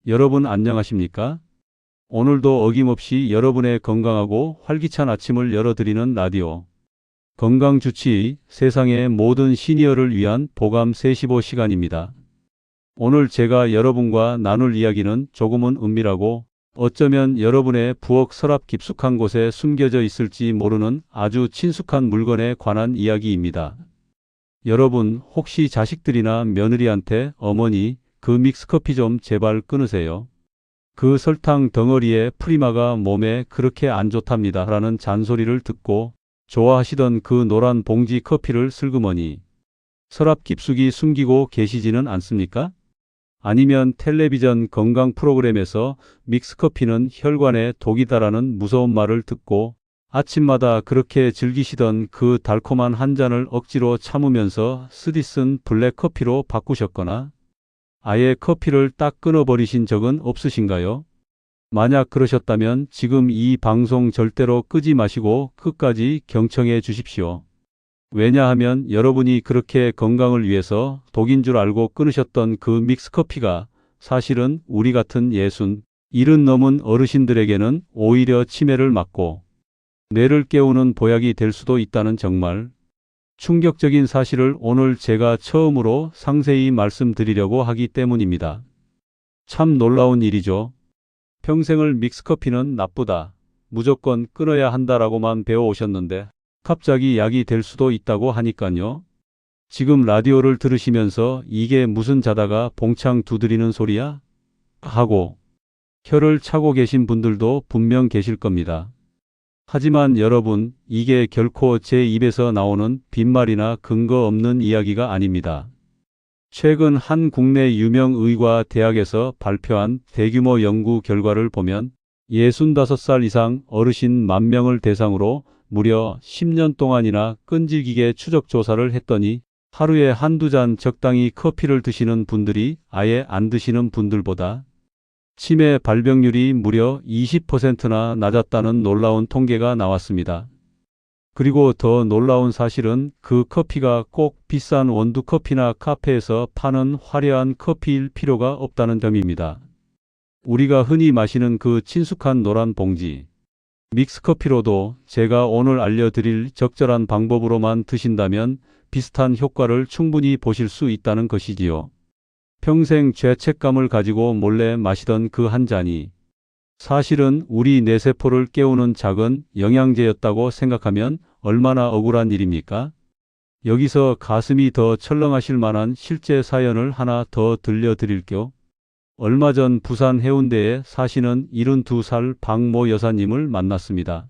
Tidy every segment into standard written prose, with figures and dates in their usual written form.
여러분 안녕하십니까? 오늘도 어김없이 여러분의 건강하고 활기찬 아침을 열어드리는 라디오 건강주치 세상의 모든 시니어를 위한 보감 315 시간입니다. 오늘 제가 여러분과 나눌 이야기는 조금은 은밀하고 어쩌면 여러분의 부엌 서랍 깊숙한 곳에 숨겨져 있을지 모르는 아주 친숙한 물건에 관한 이야기입니다. 여러분 혹시 자식들이나 며느리한테 어머니 그 믹스커피 좀 제발 끊으세요. 그 설탕 덩어리에 프리마가 몸에 그렇게 안 좋답니다 라는 잔소리를 듣고 좋아하시던 그 노란 봉지 커피를 슬그머니 서랍 깊숙이 숨기고 계시지는 않습니까? 아니면 텔레비전 건강 프로그램에서 믹스커피는 혈관에 독이다라는 무서운 말을 듣고 아침마다 그렇게 즐기시던 그 달콤한 한 잔을 억지로 참으면서 쓰디쓴 블랙커피로 바꾸셨거나 아예 커피를 딱 끊어버리신 적은 없으신가요? 만약 그러셨다면 지금 이 방송 절대로 끄지 마시고 끝까지 경청해 주십시오. 왜냐하면 여러분이 그렇게 건강을 위해서 독인 줄 알고 끊으셨던 그 믹스커피가 사실은 우리 같은 60, 70 넘은 어르신들에게는 오히려 치매를 막고 뇌를 깨우는 보약이 될 수도 있다는 정말 충격적인 사실을 오늘 제가 처음으로 상세히 말씀드리려고 하기 때문입니다. 참 놀라운 일이죠. 평생을 믹스커피는 나쁘다, 무조건 끊어야 한다라고만 배워오셨는데 갑자기 약이 될 수도 있다고 하니깐요. 지금 라디오를 들으시면서 이게 무슨 자다가 봉창 두드리는 소리야? 하고 혀를 차고 계신 분들도 분명 계실 겁니다. 하지만 여러분, 이게 결코 제 입에서 나오는 빈말이나 근거 없는 이야기가 아닙니다. 최근 한 국내 유명 의과 대학에서 발표한 대규모 연구 결과를 보면 65살 이상 어르신 10,000명을 대상으로 무려 10년 동안이나 끈질기게 추적 조사를 했더니 하루에 한두 잔 적당히 커피를 드시는 분들이 아예 안 드시는 분들보다 치매 발병률이 무려 20%나 낮았다는 놀라운 통계가 나왔습니다. 그리고 더 놀라운 사실은 그 커피가 꼭 비싼 원두커피나 카페에서 파는 화려한 커피일 필요가 없다는 점입니다. 우리가 흔히 마시는 그 친숙한 노란 봉지 믹스커피로도 제가 오늘 알려드릴 적절한 방법으로만 드신다면 비슷한 효과를 충분히 보실 수 있다는 것이지요. 평생 죄책감을 가지고 몰래 마시던 그 한 잔이 사실은 우리 뇌세포를 깨우는 작은 영양제였다고 생각하면 얼마나 억울한 일입니까? 여기서 가슴이 더 철렁하실 만한 실제 사연을 하나 더 들려드릴게요. 얼마 전 부산 해운대에 사시는 72살 박모 여사님을 만났습니다.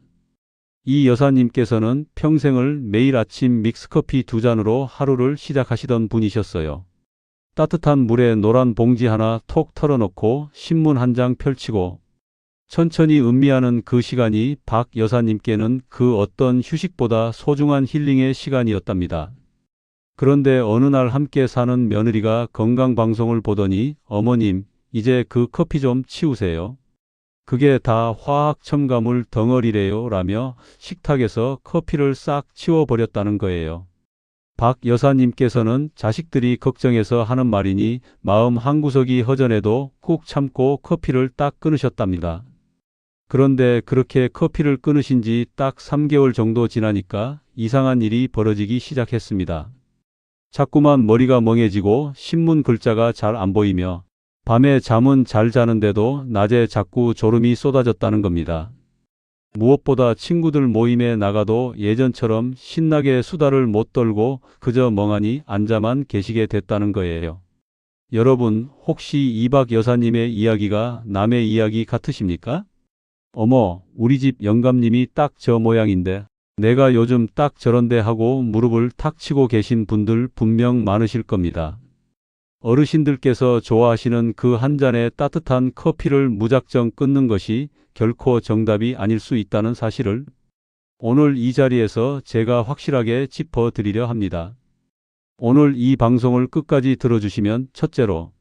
이 여사님께서는 평생을 매일 아침 믹스커피 2잔으로 하루를 시작하시던 분이셨어요. 따뜻한 물에 노란 봉지 하나 톡 털어놓고 신문 한 장 펼치고 천천히 음미하는 그 시간이 박 여사님께는 그 어떤 휴식보다 소중한 힐링의 시간이었답니다. 그런데 어느 날 함께 사는 며느리가 건강방송을 보더니 어머님, 이제 그 커피 좀 치우세요. 그게 다 화학 첨가물 덩어리래요 라며 식탁에서 커피를 싹 치워버렸다는 거예요. 박 여사님께서는 자식들이 걱정해서 하는 말이니 마음 한구석이 허전해도 꾹 참고 커피를 딱 끊으셨답니다. 그런데 그렇게 커피를 끊으신 지 딱 3개월 정도 지나니까 이상한 일이 벌어지기 시작했습니다. 자꾸만 머리가 멍해지고 신문 글자가 잘 안 보이며 밤에 잠은 잘 자는데도 낮에 자꾸 졸음이 쏟아졌다는 겁니다. 무엇보다 친구들 모임에 나가도 예전처럼 신나게 수다를 못 떨고 그저 멍하니 앉아만 계시게 됐다는 거예요. 여러분, 혹시 이 박 여사님의 이야기가 남의 이야기 같으십니까? 어머, 우리 집 영감님이 딱 저 모양인데 내가 요즘 딱 저런데 하고 무릎을 탁 치고 계신 분들 분명 많으실 겁니다. 어르신들께서 좋아하시는 그 한 잔의 따뜻한 커피를 무작정 끊는 것이 결코 정답이 아닐 수 있다는 사실을 오늘 이 자리에서 제가 확실하게 짚어드리려 합니다. 오늘 이 방송을 끝까지 들어주시면 첫째로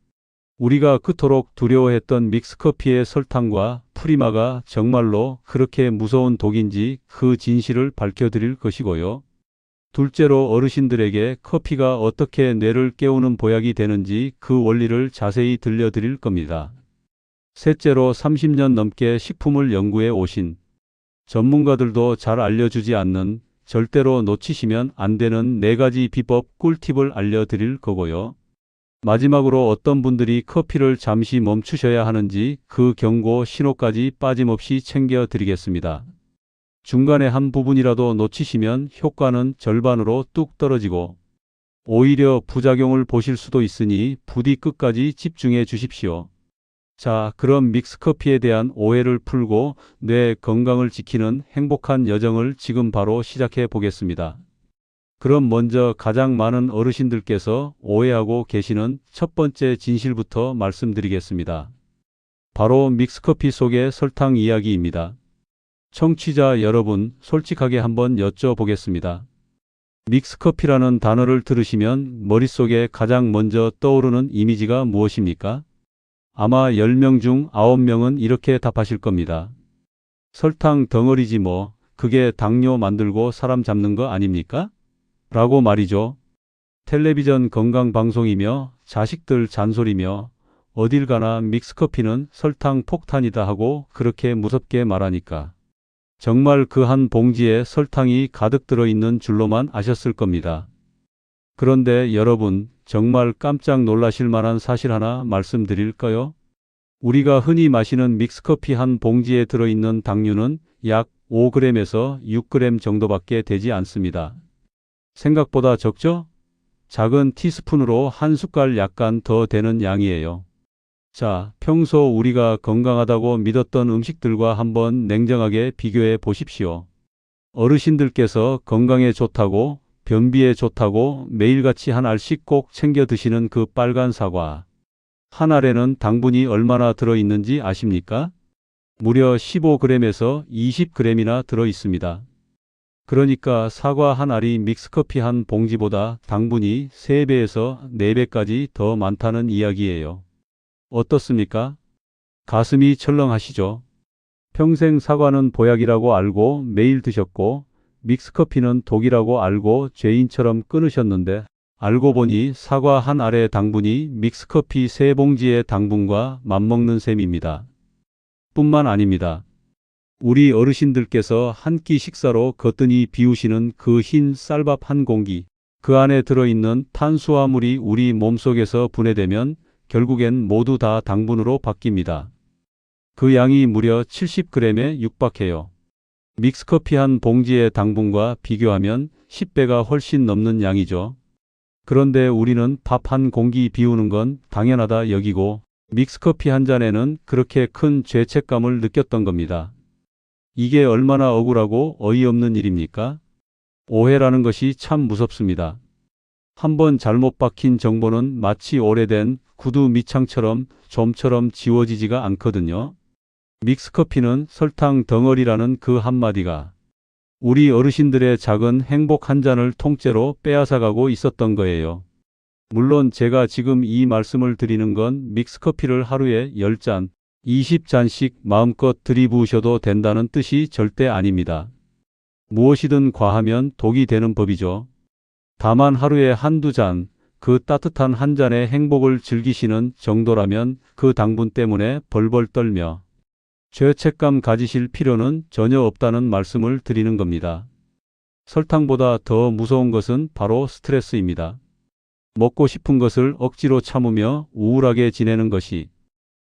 우리가 그토록 두려워했던 믹스커피의 설탕과 프리마가 정말로 그렇게 무서운 독인지 그 진실을 밝혀드릴 것이고요. 둘째로 어르신들에게 커피가 어떻게 뇌를 깨우는 보약이 되는지 그 원리를 자세히 들려드릴 겁니다. 셋째로 30년 넘게 식품을 연구해 오신 전문가들도 잘 알려주지 않는 절대로 놓치시면 안 되는 4가지 비법 꿀팁을 알려드릴 거고요. 마지막으로 어떤 분들이 커피를 잠시 멈추셔야 하는지 그 경고 신호까지 빠짐없이 챙겨 드리겠습니다. 중간에 한 부분이라도 놓치시면 효과는 절반으로 뚝 떨어지고 오히려 부작용을 보실 수도 있으니 부디 끝까지 집중해 주십시오. 자, 그럼 믹스커피에 대한 오해를 풀고 뇌 건강을 지키는 행복한 여정을 지금 바로 시작해 보겠습니다. 그럼 먼저 가장 많은 어르신들께서 오해하고 계시는 첫 번째 진실부터 말씀드리겠습니다. 바로 믹스커피 속의 설탕 이야기입니다. 청취자 여러분, 솔직하게 한번 여쭤보겠습니다. 믹스커피라는 단어를 들으시면 머릿속에 가장 먼저 떠오르는 이미지가 무엇입니까? 아마 10명 중 9명은 이렇게 답하실 겁니다. 설탕 덩어리지 뭐, 그게 당뇨 만들고 사람 잡는 거 아닙니까? 라고 말이죠. 텔레비전 건강방송이며 자식들 잔소리며 어딜 가나 믹스커피는 설탕 폭탄이다 하고 그렇게 무섭게 말하니까 정말 그 한 봉지에 설탕이 가득 들어있는 줄로만 아셨을 겁니다. 그런데 여러분, 정말 깜짝 놀라실 만한 사실 하나 말씀드릴까요? 우리가 흔히 마시는 믹스커피 한 봉지에 들어있는 당류는 약 5g에서 6g 정도밖에 되지 않습니다. 생각보다 적죠? 작은 티스푼으로 한 숟갈 약간 더 되는 양이에요. 자, 평소 우리가 건강하다고 믿었던 음식들과 한번 냉정하게 비교해 보십시오. 어르신들께서 건강에 좋다고, 변비에 좋다고 매일같이 한 알씩 꼭 챙겨 드시는 그 빨간 사과. 한 알에는 당분이 얼마나 들어있는지 아십니까? 무려 15g에서 20g이나 들어 있습니다. 그러니까 사과 한 알이 믹스커피 한 봉지보다 당분이 3배에서 4배까지 더 많다는 이야기예요. 어떻습니까? 가슴이 철렁하시죠? 평생 사과는 보약이라고 알고 매일 드셨고 믹스커피는 독이라고 알고 죄인처럼 끊으셨는데 알고 보니 사과 한 알의 당분이 믹스커피 3봉지의 당분과 맞먹는 셈입니다. 뿐만 아닙니다. 우리 어르신들께서 한 끼 식사로 거뜬히 비우시는 그 흰 쌀밥 한 공기, 그 안에 들어있는 탄수화물이 우리 몸속에서 분해되면 결국엔 모두 다 당분으로 바뀝니다. 그 양이 무려 70g에 육박해요. 믹스커피 한 봉지의 당분과 비교하면 10배가 훨씬 넘는 양이죠. 그런데 우리는 밥 한 공기 비우는 건 당연하다 여기고 믹스커피 한 잔에는 그렇게 큰 죄책감을 느꼈던 겁니다. 이게 얼마나 억울하고 어이없는 일입니까? 오해라는 것이 참 무섭습니다. 한번 잘못 박힌 정보는 마치 오래된 구두 밑창처럼 좀처럼 지워지지가 않거든요. 믹스커피는 설탕 덩어리라는 그 한마디가 우리 어르신들의 작은 행복 한 잔을 통째로 빼앗아가고 있었던 거예요. 물론 제가 지금 이 말씀을 드리는 건 믹스커피를 하루에 10잔, 20잔씩 마음껏 들이부으셔도 된다는 뜻이 절대 아닙니다. 무엇이든 과하면 독이 되는 법이죠. 다만 하루에 한두 잔, 그 따뜻한 한 잔의 행복을 즐기시는 정도라면 그 당분 때문에 벌벌 떨며 죄책감 가지실 필요는 전혀 없다는 말씀을 드리는 겁니다. 설탕보다 더 무서운 것은 바로 스트레스입니다. 먹고 싶은 것을 억지로 참으며 우울하게 지내는 것이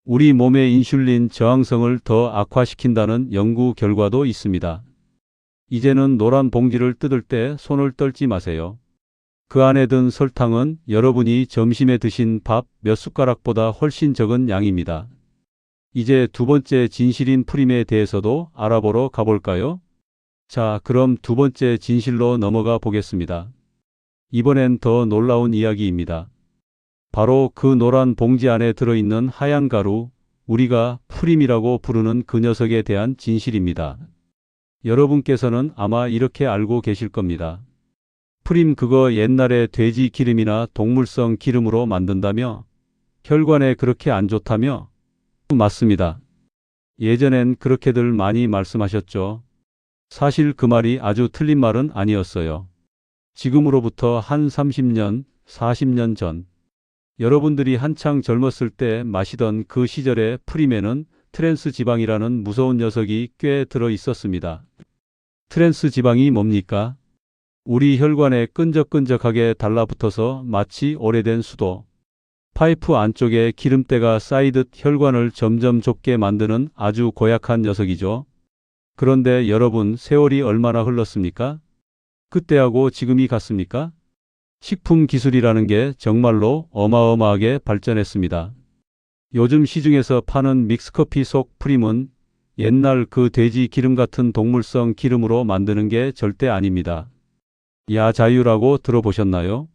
우리 몸의 인슐린 저항성을 더 악화시킨다는 연구 결과도 있습니다. 이제는 노란 봉지를 뜯을 때 손을 떨지 마세요. 그 안에 든 설탕은 여러분이 점심에 드신 밥 몇 숟가락보다 훨씬 적은 양입니다. 이제 두 번째 진실인 프림에 대해서도 알아보러 가볼까요? 자, 그럼 두 번째 진실로 넘어가 보겠습니다. 이번엔 더 놀라운 이야기입니다. 바로 그 노란 봉지 안에 들어있는 하얀 가루, 우리가 프림이라고 부르는 그 녀석에 대한 진실입니다. 여러분께서는 아마 이렇게 알고 계실 겁니다. 프림 그거 옛날에 돼지 기름이나 동물성 기름으로 만든다며? 혈관에 그렇게 안 좋다며? 맞습니다. 예전엔 그렇게들 많이 말씀하셨죠. 사실 그 말이 아주 틀린 말은 아니었어요. 지금으로부터 한 30년, 40년 전 여러분들이 한창 젊었을 때 마시던 그 시절의 프림에는 트랜스 지방이라는 무서운 녀석이 꽤 들어 있었습니다. 트랜스 지방이 뭡니까? 우리 혈관에 끈적끈적하게 달라붙어서 마치 오래된 수도, 파이프 안쪽에 기름때가 쌓이듯 혈관을 점점 좁게 만드는 아주 고약한 녀석이죠. 그런데 여러분, 세월이 얼마나 흘렀습니까? 그때하고 지금이 같습니까? 식품 기술이라는 게 정말로 어마어마하게 발전했습니다. 요즘 시중에서 파는 믹스커피 속 프림은 옛날 그 돼지 기름 같은 동물성 기름으로 만드는 게 절대 아닙니다. 야자유라고 들어보셨나요?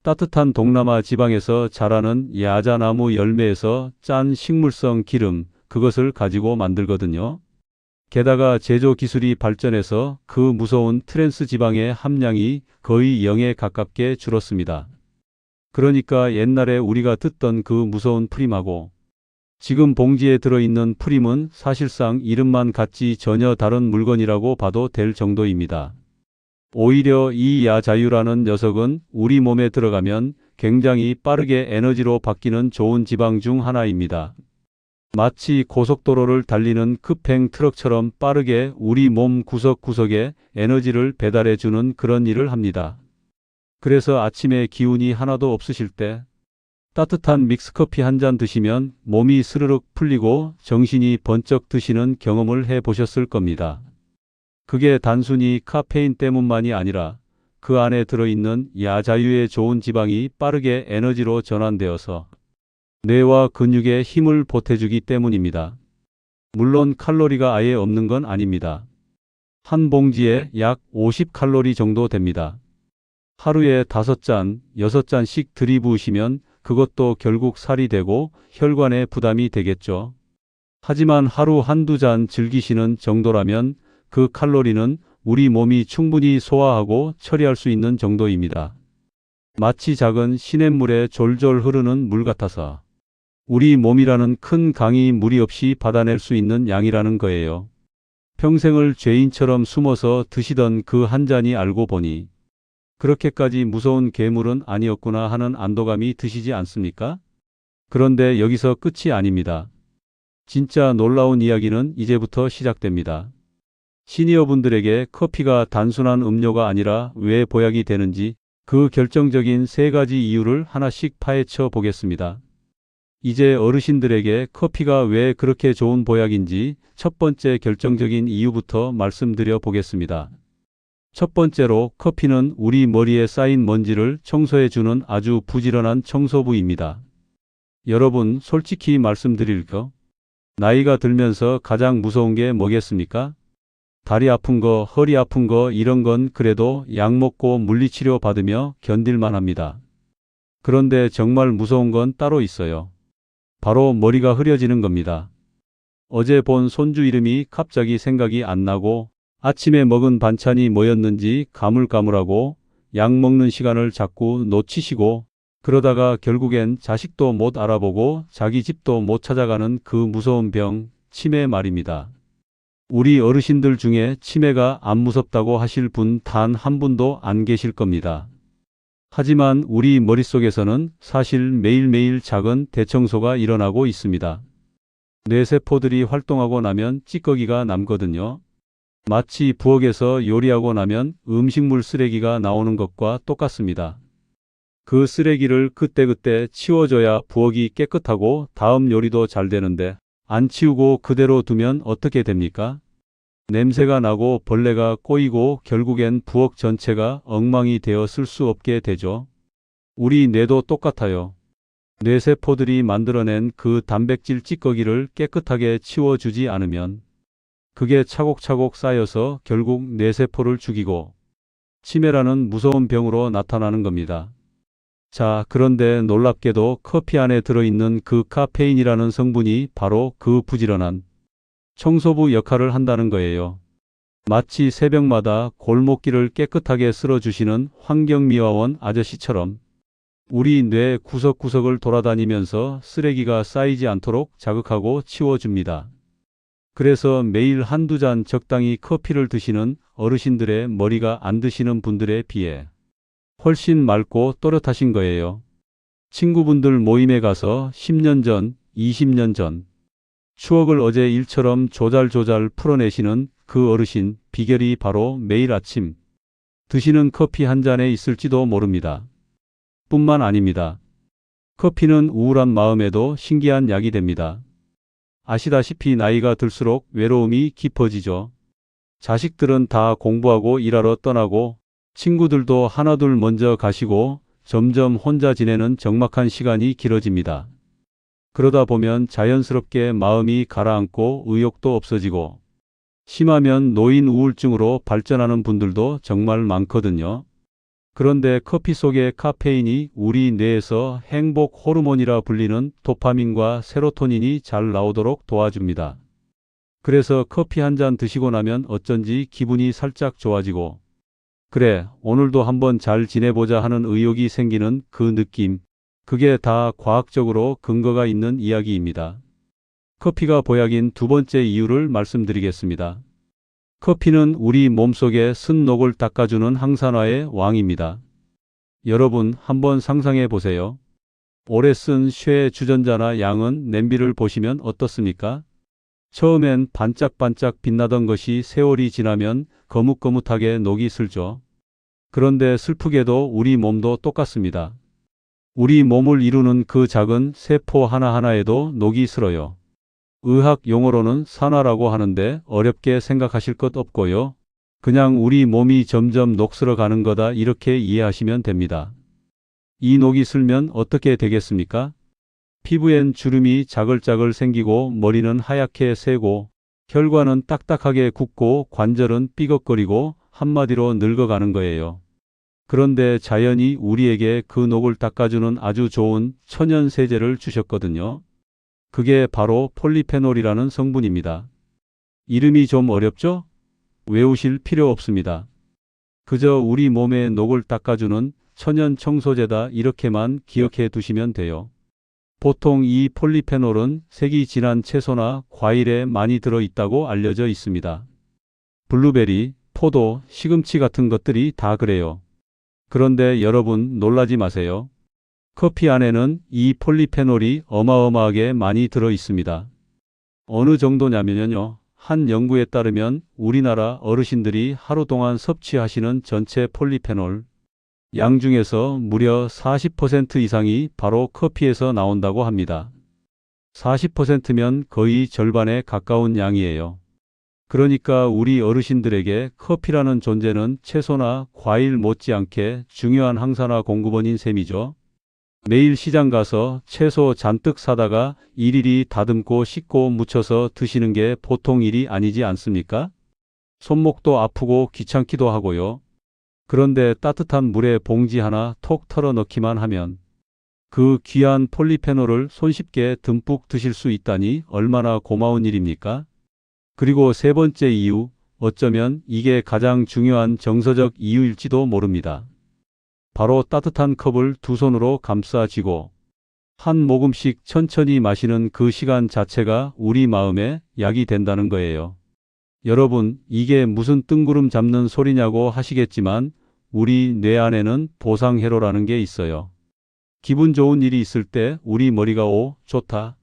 따뜻한 동남아 지방에서 자라는 야자나무 열매에서 짠 식물성 기름, 그것을 가지고 만들거든요. 게다가 제조 기술이 발전해서 그 무서운 트랜스 지방의 함량이 거의 0에 가깝게 줄었습니다. 그러니까 옛날에 우리가 듣던 그 무서운 프림하고 지금 봉지에 들어있는 프림은 사실상 이름만 같지 전혀 다른 물건이라고 봐도 될 정도입니다. 오히려 이 야자유라는 녀석은 우리 몸에 들어가면 굉장히 빠르게 에너지로 바뀌는 좋은 지방 중 하나입니다. 마치 고속도로를 달리는 급행 트럭처럼 빠르게 우리 몸 구석구석에 에너지를 배달해주는 그런 일을 합니다. 그래서 아침에 기운이 하나도 없으실 때 따뜻한 믹스커피 한 잔 드시면 몸이 스르륵 풀리고 정신이 번쩍 드시는 경험을 해보셨을 겁니다. 그게 단순히 카페인 때문만이 아니라 그 안에 들어있는 야자유의 좋은 지방이 빠르게 에너지로 전환되어서 뇌와 근육에 힘을 보태주기 때문입니다. 물론 칼로리가 아예 없는 건 아닙니다. 한 봉지에 약 50칼로리 정도 됩니다. 하루에 5잔, 6잔씩 들이부으시면 그것도 결국 살이 되고 혈관에 부담이 되겠죠. 하지만 하루 한두 잔 즐기시는 정도라면 그 칼로리는 우리 몸이 충분히 소화하고 처리할 수 있는 정도입니다. 마치 작은 시냇물에 졸졸 흐르는 물 같아서 우리 몸이라는 큰 강이 무리 없이 받아낼 수 있는 양이라는 거예요. 평생을 죄인처럼 숨어서 드시던 그 한 잔이 알고 보니 그렇게까지 무서운 괴물은 아니었구나 하는 안도감이 드시지 않습니까? 그런데 여기서 끝이 아닙니다. 진짜 놀라운 이야기는 이제부터 시작됩니다. 시니어분들에게 커피가 단순한 음료가 아니라 왜 보약이 되는지 그 결정적인 3가지 이유를 하나씩 파헤쳐 보겠습니다. 이제 어르신들에게 커피가 왜 그렇게 좋은 보약인지 첫 번째 결정적인 이유부터 말씀드려 보겠습니다. 첫 번째로, 커피는 우리 머리에 쌓인 먼지를 청소해주는 아주 부지런한 청소부입니다. 여러분, 솔직히 말씀드릴까? 나이가 들면서 가장 무서운 게 뭐겠습니까? 다리 아픈 거, 허리 아픈 거 이런 건 그래도 약 먹고 물리치료 받으며 견딜만 합니다. 그런데 정말 무서운 건 따로 있어요. 바로 머리가 흐려지는 겁니다. 어제 본 손주 이름이 갑자기 생각이 안 나고 아침에 먹은 반찬이 뭐였는지 가물가물하고 약 먹는 시간을 자꾸 놓치시고 그러다가 결국엔 자식도 못 알아보고 자기 집도 못 찾아가는 그 무서운 병, 치매 말입니다. 우리 어르신들 중에 치매가 안 무섭다고 하실 분 단 한 분도 안 계실 겁니다. 하지만 우리 머릿속에서는 사실 매일매일 작은 대청소가 일어나고 있습니다. 뇌세포들이 활동하고 나면 찌꺼기가 남거든요. 마치 부엌에서 요리하고 나면 음식물 쓰레기가 나오는 것과 똑같습니다. 그 쓰레기를 그때그때 치워줘야 부엌이 깨끗하고 다음 요리도 잘 되는데 안 치우고 그대로 두면 어떻게 됩니까? 냄새가 나고 벌레가 꼬이고 결국엔 부엌 전체가 엉망이 되어 쓸 수 없게 되죠. 우리 뇌도 똑같아요. 뇌세포들이 만들어낸 그 단백질 찌꺼기를 깨끗하게 치워주지 않으면 그게 차곡차곡 쌓여서 결국 뇌세포를 죽이고 치매라는 무서운 병으로 나타나는 겁니다. 자, 그런데 놀랍게도 커피 안에 들어있는 그 카페인이라는 성분이 바로 그 부지런한 청소부 역할을 한다는 거예요. 마치 새벽마다 골목길을 깨끗하게 쓸어주시는 환경미화원 아저씨처럼 우리 뇌 구석구석을 돌아다니면서 쓰레기가 쌓이지 않도록 자극하고 치워줍니다. 그래서 매일 한두 잔 적당히 커피를 드시는 어르신들의 머리가 안 드시는 분들에 비해 훨씬 맑고 또렷하신 거예요. 친구분들 모임에 가서 10년 전, 20년 전 추억을 어제 일처럼 조잘조잘 풀어내시는 그 어르신 비결이 바로 매일 아침 드시는 커피 한 잔에 있을지도 모릅니다. 뿐만 아닙니다. 커피는 우울한 마음에도 신기한 약이 됩니다. 아시다시피 나이가 들수록 외로움이 깊어지죠. 자식들은 다 공부하고 일하러 떠나고 친구들도 하나둘 먼저 가시고 점점 혼자 지내는 적막한 시간이 길어집니다. 그러다 보면 자연스럽게 마음이 가라앉고 의욕도 없어지고 심하면 노인 우울증으로 발전하는 분들도 정말 많거든요. 그런데 커피 속의 카페인이 우리 뇌에서 행복 호르몬이라 불리는 도파민과 세로토닌이 잘 나오도록 도와줍니다. 그래서 커피 한 잔 드시고 나면 어쩐지 기분이 살짝 좋아지고 그래, 오늘도 한번 잘 지내보자 하는 의욕이 생기는 그 느낌. 그게 다 과학적으로 근거가 있는 이야기입니다. 커피가 보약인 두 번째 이유를 말씀드리겠습니다. 커피는 우리 몸속의 쓴녹을 닦아주는 항산화의 왕입니다. 여러분 한번 상상해 보세요. 오래 쓴 쇠 주전자나 양은 냄비를 보시면 어떻습니까? 처음엔 반짝반짝 빛나던 것이 세월이 지나면 거뭇거뭇하게 녹이 슬죠. 그런데 슬프게도 우리 몸도 똑같습니다. 우리 몸을 이루는 그 작은 세포 하나하나에도 녹이 슬어요. 의학 용어로는 산화라고 하는데 어렵게 생각하실 것 없고요. 그냥 우리 몸이 점점 녹슬어 가는 거다 이렇게 이해하시면 됩니다. 이 녹이 슬면 어떻게 되겠습니까? 피부엔 주름이 자글자글 생기고 머리는 하얗게 새고 혈관은 딱딱하게 굳고 관절은 삐걱거리고 한마디로 늙어가는 거예요. 그런데 자연이 우리에게 그 녹을 닦아주는 아주 좋은 천연 세제를 주셨거든요. 그게 바로 폴리페놀이라는 성분입니다. 이름이 좀 어렵죠? 외우실 필요 없습니다. 그저 우리 몸의 녹을 닦아주는 천연 청소제다 이렇게만 기억해 두시면 돼요. 보통 이 폴리페놀은 색이 진한 채소나 과일에 많이 들어있다고 알려져 있습니다. 블루베리, 포도, 시금치 같은 것들이 다 그래요. 그런데 여러분 놀라지 마세요. 커피 안에는 이 폴리페놀이 어마어마하게 많이 들어 있습니다. 어느 정도냐면요. 한 연구에 따르면 우리나라 어르신들이 하루 동안 섭취하시는 전체 폴리페놀 양 중에서 무려 40% 이상이 바로 커피에서 나온다고 합니다. 40%면 거의 절반에 가까운 양이에요. 그러니까 우리 어르신들에게 커피라는 존재는 채소나 과일 못지않게 중요한 항산화 공급원인 셈이죠. 매일 시장 가서 채소 잔뜩 사다가 일일이 다듬고 씻고 무쳐서 드시는 게 보통 일이 아니지 않습니까? 손목도 아프고 귀찮기도 하고요. 그런데 따뜻한 물에 봉지 하나 톡 털어 넣기만 하면 그 귀한 폴리페놀을 손쉽게 듬뿍 드실 수 있다니 얼마나 고마운 일입니까? 그리고 세 번째 이유, 어쩌면 이게 가장 중요한 정서적 이유일지도 모릅니다. 바로 따뜻한 컵을 두 손으로 감싸 쥐고 한 모금씩 천천히 마시는 그 시간 자체가 우리 마음에 약이 된다는 거예요. 여러분, 이게 무슨 뜬구름 잡는 소리냐고 하시겠지만 우리 뇌 안에는 보상회로라는 게 있어요. 기분 좋은 일이 있을 때 우리 머리가 오, 좋다,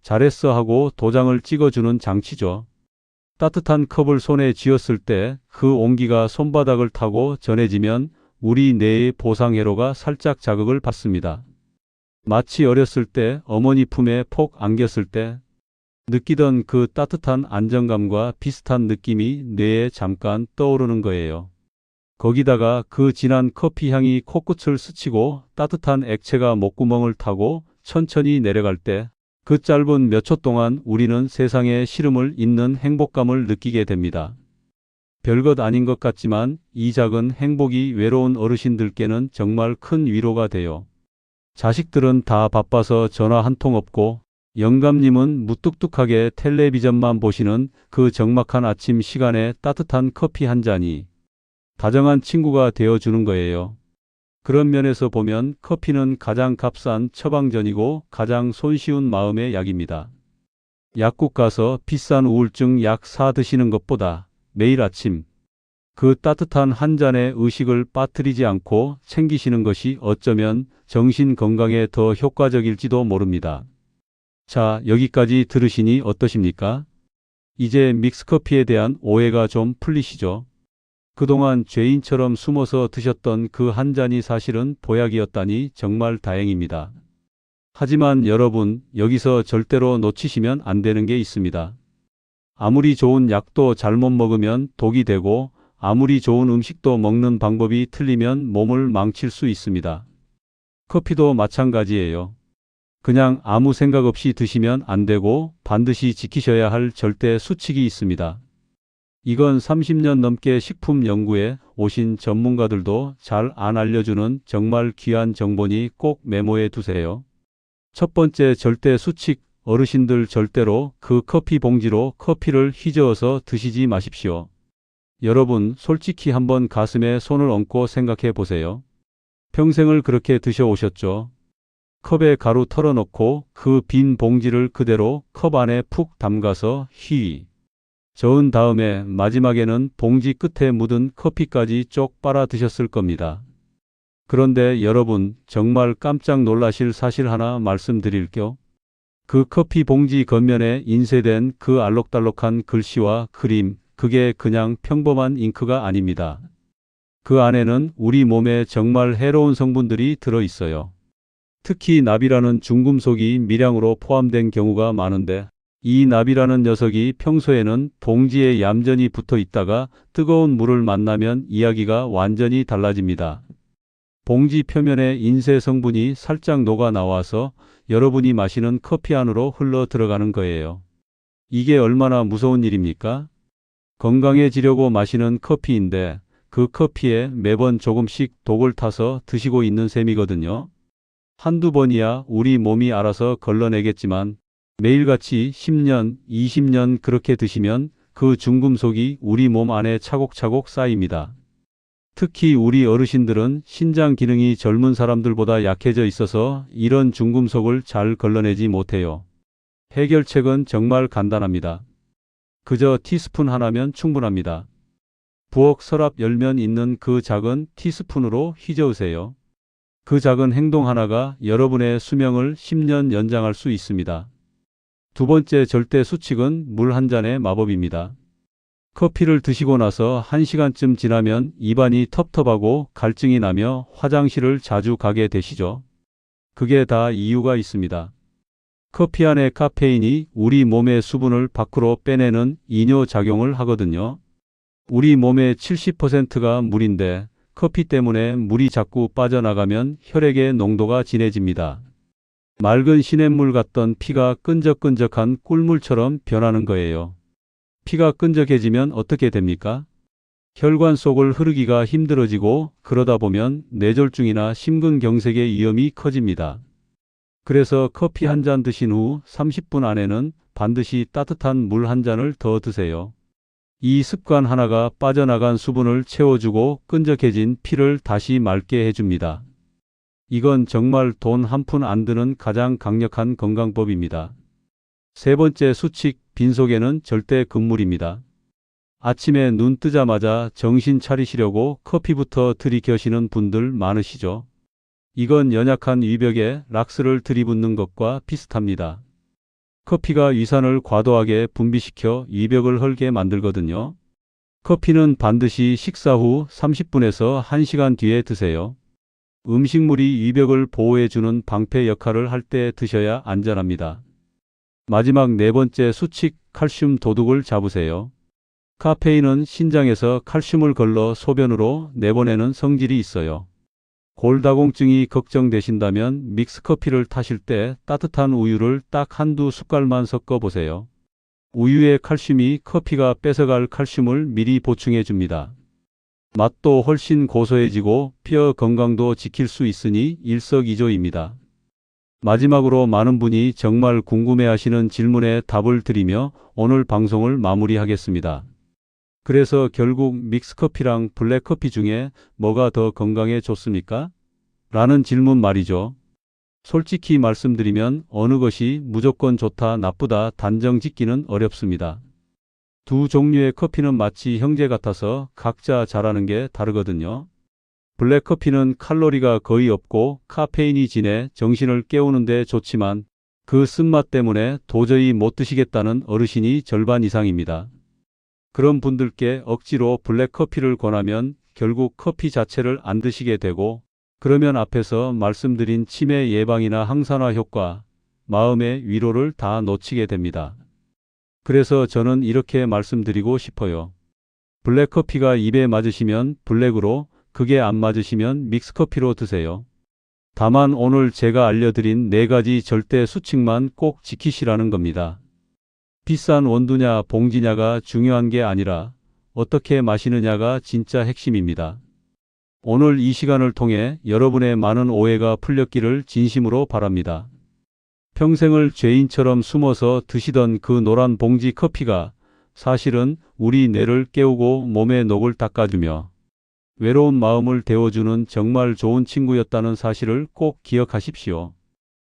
잘했어 하고 도장을 찍어주는 장치죠. 따뜻한 컵을 손에 쥐었을 때 그 온기가 손바닥을 타고 전해지면 우리 뇌의 보상회로가 살짝 자극을 받습니다. 마치 어렸을 때 어머니 품에 폭 안겼을 때 느끼던 그 따뜻한 안정감과 비슷한 느낌이 뇌에 잠깐 떠오르는 거예요. 거기다가 그 진한 커피 향이 코끝을 스치고 따뜻한 액체가 목구멍을 타고 천천히 내려갈 때 그 짧은 몇 초 동안 우리는 세상의 시름을 잇는 행복감을 느끼게 됩니다. 별것 아닌 것 같지만 이 작은 행복이 외로운 어르신들께는 정말 큰 위로가 돼요. 자식들은 다 바빠서 전화 한 통 없고 영감님은 무뚝뚝하게 텔레비전만 보시는 그 적막한 아침 시간에 따뜻한 커피 한 잔이 다정한 친구가 되어주는 거예요. 그런 면에서 보면 커피는 가장 값싼 처방전이고 가장 손쉬운 마음의 약입니다. 약국 가서 비싼 우울증 약 사 드시는 것보다 매일 아침 그 따뜻한 한 잔의 의식을 빠뜨리지 않고 챙기시는 것이 어쩌면 정신 건강에 더 효과적일지도 모릅니다. 자, 여기까지 들으시니 어떠십니까? 이제 믹스커피에 대한 오해가 좀 풀리시죠? 그동안 죄인처럼 숨어서 드셨던 그 한 잔이 사실은 보약이었다니 정말 다행입니다. 하지만 여러분, 여기서 절대로 놓치시면 안 되는 게 있습니다. 아무리 좋은 약도 잘못 먹으면 독이 되고 아무리 좋은 음식도 먹는 방법이 틀리면 몸을 망칠 수 있습니다. 커피도 마찬가지예요. 그냥 아무 생각 없이 드시면 안 되고 반드시 지키셔야 할 절대 수칙이 있습니다. 이건 30년 넘게 식품 연구에 오신 전문가들도 잘 안 알려주는 정말 귀한 정보니 꼭 메모해 두세요. 첫 번째 절대 수칙, 어르신들 절대로 그 커피 봉지로 커피를 휘저어서 드시지 마십시오. 여러분, 솔직히 한번 가슴에 손을 얹고 생각해 보세요. 평생을 그렇게 드셔오셨죠? 컵에 가루 털어놓고 그 빈 봉지를 그대로 컵 안에 푹 담가서 저은 다음에 마지막에는 봉지 끝에 묻은 커피까지 쪽 빨아 드셨을 겁니다. 그런데 여러분, 정말 깜짝 놀라실 사실 하나 말씀드릴게요. 그 커피 봉지 겉면에 인쇄된 그 알록달록한 글씨와 그림, 그게 그냥 평범한 잉크가 아닙니다. 그 안에는 우리 몸에 정말 해로운 성분들이 들어 있어요. 특히 납이라는 중금속이 미량으로 포함된 경우가 많은데, 이 납이라는 녀석이 평소에는 봉지에 얌전히 붙어 있다가 뜨거운 물을 만나면 이야기가 완전히 달라집니다. 봉지 표면에 인쇄 성분이 살짝 녹아 나와서 여러분이 마시는 커피 안으로 흘러 들어가는 거예요. 이게 얼마나 무서운 일입니까? 건강해지려고 마시는 커피인데 그 커피에 매번 조금씩 독을 타서 드시고 있는 셈이거든요. 한두 번이야 우리 몸이 알아서 걸러내겠지만 매일같이 10년, 20년 그렇게 드시면 그 중금속이 우리 몸 안에 차곡차곡 쌓입니다. 특히 우리 어르신들은 신장 기능이 젊은 사람들보다 약해져 있어서 이런 중금속을 잘 걸러내지 못해요. 해결책은 정말 간단합니다. 그저 티스푼 하나면 충분합니다. 부엌 서랍 열면 있는 그 작은 티스푼으로 휘저으세요. 그 작은 행동 하나가 여러분의 수명을 10년 연장할 수 있습니다. 두 번째 절대 수칙은 물 한 잔의 마법입니다. 커피를 드시고 나서 1시간쯤 지나면 입안이 텁텁하고 갈증이 나며 화장실을 자주 가게 되시죠. 그게 다 이유가 있습니다. 커피 안의 카페인이 우리 몸의 수분을 밖으로 빼내는 이뇨 작용을 하거든요. 우리 몸의 70%가 물인데 커피 때문에 물이 자꾸 빠져나가면 혈액의 농도가 진해집니다. 맑은 시냇물 같던 피가 끈적끈적한 꿀물처럼 변하는 거예요. 피가 끈적해지면 어떻게 됩니까? 혈관 속을 흐르기가 힘들어지고 그러다 보면 뇌졸중이나 심근경색의 위험이 커집니다. 그래서 커피 한 잔 드신 후 30분 안에는 반드시 따뜻한 물 한 잔을 더 드세요. 이 습관 하나가 빠져나간 수분을 채워주고 끈적해진 피를 다시 맑게 해줍니다. 이건 정말 돈 한 푼 안 드는 가장 강력한 건강법입니다. 세 번째 수칙, 빈속에는 절대 금물입니다. 아침에 눈 뜨자마자 정신 차리시려고 커피부터 들이켜시는 분들 많으시죠? 이건 연약한 위벽에 락스를 들이붓는 것과 비슷합니다. 커피가 위산을 과도하게 분비시켜 위벽을 헐게 만들거든요. 커피는 반드시 식사 후 30분에서 1시간 뒤에 드세요. 음식물이 위벽을 보호해주는 방패 역할을 할 때 드셔야 안전합니다. 마지막 네 번째 수칙, 칼슘 도둑을 잡으세요. 카페인은 신장에서 칼슘을 걸러 소변으로 내보내는 성질이 있어요. 골다공증이 걱정되신다면 믹스커피를 타실 때 따뜻한 우유를 딱 한두 숟갈만 섞어 보세요. 우유의 칼슘이 커피가 뺏어갈 칼슘을 미리 보충해 줍니다. 맛도 훨씬 고소해지고 뼈 건강도 지킬 수 있으니 일석이조입니다. 마지막으로 많은 분이 정말 궁금해하시는 질문에 답을 드리며 오늘 방송을 마무리하겠습니다. 그래서 결국 믹스커피랑 블랙커피 중에 뭐가 더 건강에 좋습니까? 라는 질문 말이죠. 솔직히 말씀드리면 어느 것이 무조건 좋다 나쁘다 단정 짓기는 어렵습니다. 두 종류의 커피는 마치 형제 같아서 각자 잘하는 게 다르거든요. 블랙커피는 칼로리가 거의 없고 카페인이 진해 정신을 깨우는데 좋지만 그 쓴맛 때문에 도저히 못 드시겠다는 어르신이 절반 이상입니다. 그런 분들께 억지로 블랙커피를 권하면 결국 커피 자체를 안 드시게 되고, 그러면 앞에서 말씀드린 치매 예방이나 항산화 효과, 마음의 위로를 다 놓치게 됩니다. 그래서 저는 이렇게 말씀드리고 싶어요. 블랙커피가 입에 맞으시면 블랙으로, 그게 안 맞으시면 믹스커피로 드세요. 다만 오늘 제가 알려드린 4가지 절대 수칙만 꼭 지키시라는 겁니다. 비싼 원두냐 봉지냐가 중요한 게 아니라 어떻게 마시느냐가 진짜 핵심입니다. 오늘 이 시간을 통해 여러분의 많은 오해가 풀렸기를 진심으로 바랍니다. 평생을 죄인처럼 숨어서 드시던 그 노란 봉지 커피가 사실은 우리 뇌를 깨우고 몸의 녹을 닦아주며 외로운 마음을 데워주는 정말 좋은 친구였다는 사실을 꼭 기억하십시오.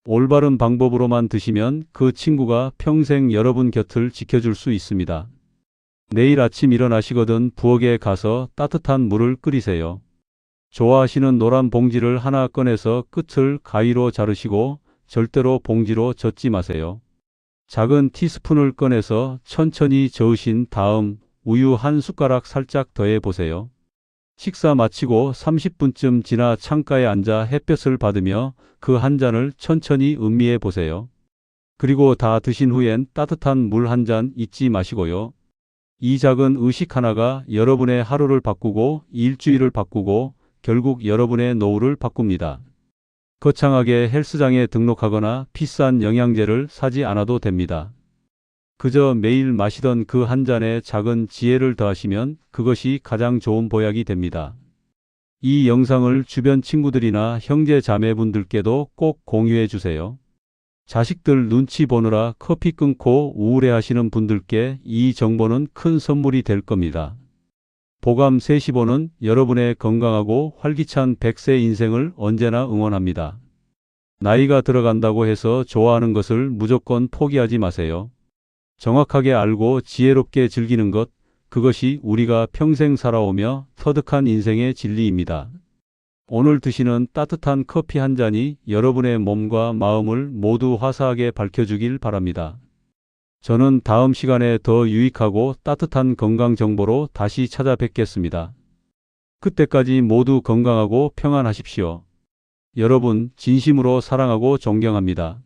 올바른 방법으로만 드시면 그 친구가 평생 여러분 곁을 지켜줄 수 있습니다. 내일 아침 일어나시거든 부엌에 가서 따뜻한 물을 끓이세요. 좋아하시는 노란 봉지를 하나 꺼내서 끝을 가위로 자르시고 절대로 봉지로 젓지 마세요. 작은 티스푼을 꺼내서 천천히 저으신 다음 우유 한 숟가락 살짝 더해 보세요. 식사 마치고 30분쯤 지나 창가에 앉아 햇볕을 받으며 그 한 잔을 천천히 음미해 보세요. 그리고 다 드신 후엔 따뜻한 물 한 잔 잊지 마시고요. 이 작은 의식 하나가 여러분의 하루를 바꾸고 일주일을 바꾸고 결국 여러분의 노후를 바꿉니다. 거창하게 헬스장에 등록하거나 비싼 영양제를 사지 않아도 됩니다. 그저 매일 마시던 그 한 잔에 작은 지혜를 더하시면 그것이 가장 좋은 보약이 됩니다. 이 영상을 주변 친구들이나 형제 자매분들께도 꼭 공유해 주세요. 자식들 눈치 보느라 커피 끊고 우울해하시는 분들께 이 정보는 큰 선물이 될 겁니다. 보감 315는 여러분의 건강하고 활기찬 100세 인생을 언제나 응원합니다. 나이가 들어간다고 해서 좋아하는 것을 무조건 포기하지 마세요. 정확하게 알고 지혜롭게 즐기는 것, 그것이 우리가 평생 살아오며 터득한 인생의 진리입니다. 오늘 드시는 따뜻한 커피 한 잔이 여러분의 몸과 마음을 모두 화사하게 밝혀주길 바랍니다. 저는 다음 시간에 더 유익하고 따뜻한 건강 정보로 다시 찾아뵙겠습니다. 그때까지 모두 건강하고 평안하십시오. 여러분 진심으로 사랑하고 존경합니다.